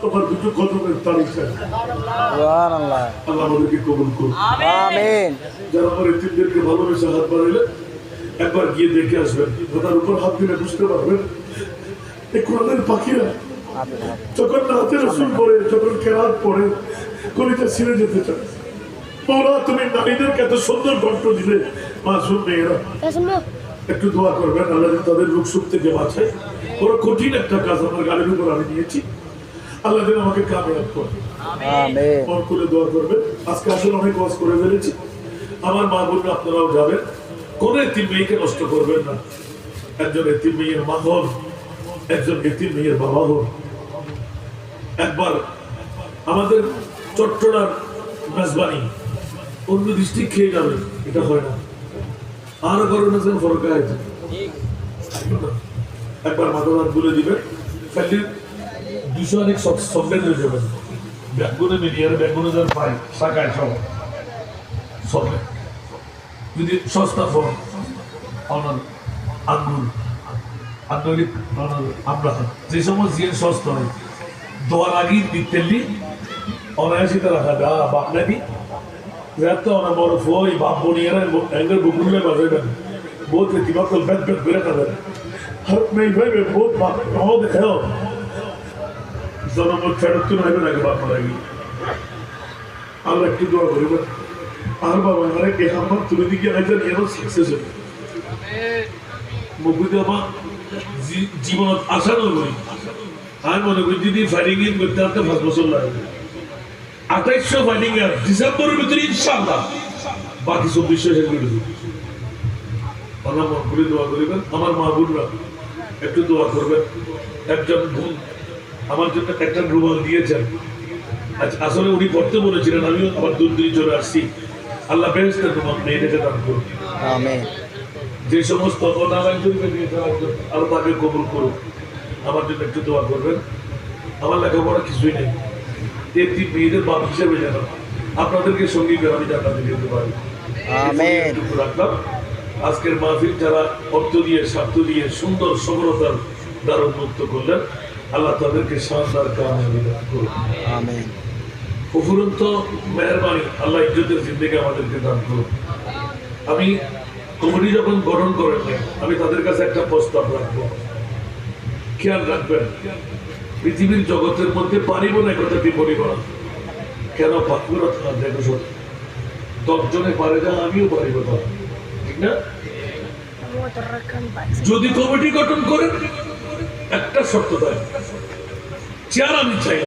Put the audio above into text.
তোমার দুটো কদমের তারিখ সুবহানাল্লাহ। আল্লাহ আমাদেরকে কবুল করুন। আমিন। যারা আমার এতিমদেরকে ভালোবেসে হাত বাড়াইলে একবার গিয়ে দেখে আসবেন, তার উপর হাত দিলে বুঝতে পারবেন এই কোরআনের পাখিরা যখন রাতে রসুল পড়ে, যখন কেরাত পড়ে, কলিটা ছিঁড়ে যেতে চায়। মৌলা তুমি নারীদেরকে এত সুন্দর কণ্ঠ দিলে, মাসুম মেয়েরা একটু দোয়া করবেন আল্লাহ যেন তাদের রোগ সুখ থেকে বাঁচায়। বড় কঠিন একটা কাজ আমার গাড়ির উপর আমি নিয়েছি, আল্লাহ যেন আমাকে কামিয়াব করে। আমিন। মন করে দোয়া করবেন। আজকে আসলে অনেক কাজ করে ফেলেছি, আমার মা বোনরা আপনারাও যাবেন। কোন এতিম মেয়েকে নষ্ট করবেন না। একজন এতিম মেয়ের মা হন, একজন এতিম মেয়ের বাবা হন। একবার আমাদের চট্টগ্রাম মেজবানি অন্য ডিস্ট্রিক্ট খেয়ে যাবে, এটা হয় না। আর কারো না যেন ফরক আছে, একবার মাথা হাত বলে দিবেন, খালি 200 অনেক সববেন হয়ে যাবেন। ব্যাগুনে মিডিয়ার ব্যাগুনে যার পাই শাখায় সব সবে যদি সস্তা ফল অনার আঙ্গুর আঙ্গুলি আমরা যে সময় জিয়ে সস্তা হয় দোয়ার আগেই দিতেলি অনায়াসিতে রাখা দা বাপ নাকি যাতে অনা বড় ফই বাপ বনিয়ারা এঙ্গেল বুকুলে বাজাবেন বহুত দিমাগ তো ব্যাট ব্যাট করে খাবেন হর মেই ভাই বহুত বাপ নাও দেখাও জনম ফেরত নইবে নাকি বাপ মারা গিয়ে আল্লাহ একটু দোয়া করিবেন। আর বাবা আরে কে আমার তুমি দিকে আইতেন এর সাকসেস হবে মুকুদি আমার জীবন আশা নয়। আমি মনে করি যদি ফাইটিং ইন করতে আসতে 5 বছর লাগবে। 2800 ফাইটিং এর ডিসেম্বরের ভিতরে ইনশাআল্লাহ বাকি 2400 শেষ করে দেব। আল্লাহ মন করে দোয়া করিবেন। আমার মা বোনরা একটু দোয়া করবেন। একজন বোন আমার জন্য একটা রুমাল দিয়েছেন, আচ্ছা আসলে উনি পড়তে বলেছিলেন, আমিও আবার দূর দিয়ে চলে আসছি। আল্লাহ বেহেশতের রুমাল মেয়েটাকে দান করুন। আমিন। যে সমস্ত অনালাইন করবে আল্লাহ তাকে কবুল করুন। আমার জন্য একটু দোয়া করবেন। আমার লেখাপড়া কিছুই নেই, একটি মেয়েদের বাপ হিসেবে যেন আপনাদেরকে সঙ্গী করে আমি জান্নাতে যেতে পারি। আমিন। রাখলাম আজকের মাহফিল যারা অর্থ দিয়ে স্বার্থ দিয়ে সুন্দর সফলতার দ্বার উন্মুক্ত করলেন, আল্লাহ তাদেরকে শানদার কামিয়াবি দান করুন। আমিন। উপরন্ত মেহরবানি আল্লাহ ইজ্জতের জিন্দেগি আমাদেরকে দান করুন। আমি কমিটি যখন গঠন করেন আমি তাদের কাছে একটা প্রস্তাব রাখবো, খেয়াল রাখবেন পৃথিবীর জগতের মধ্যে পারিব না কথাটি বলিব না কেন পাকুরত না দেখো 10 জনে পারে যা আমিও পারিব না, ঠিক না? যদি কমিটি গঠন করেন একটা শর্ত দেয়, চেয়ার আমি চাই।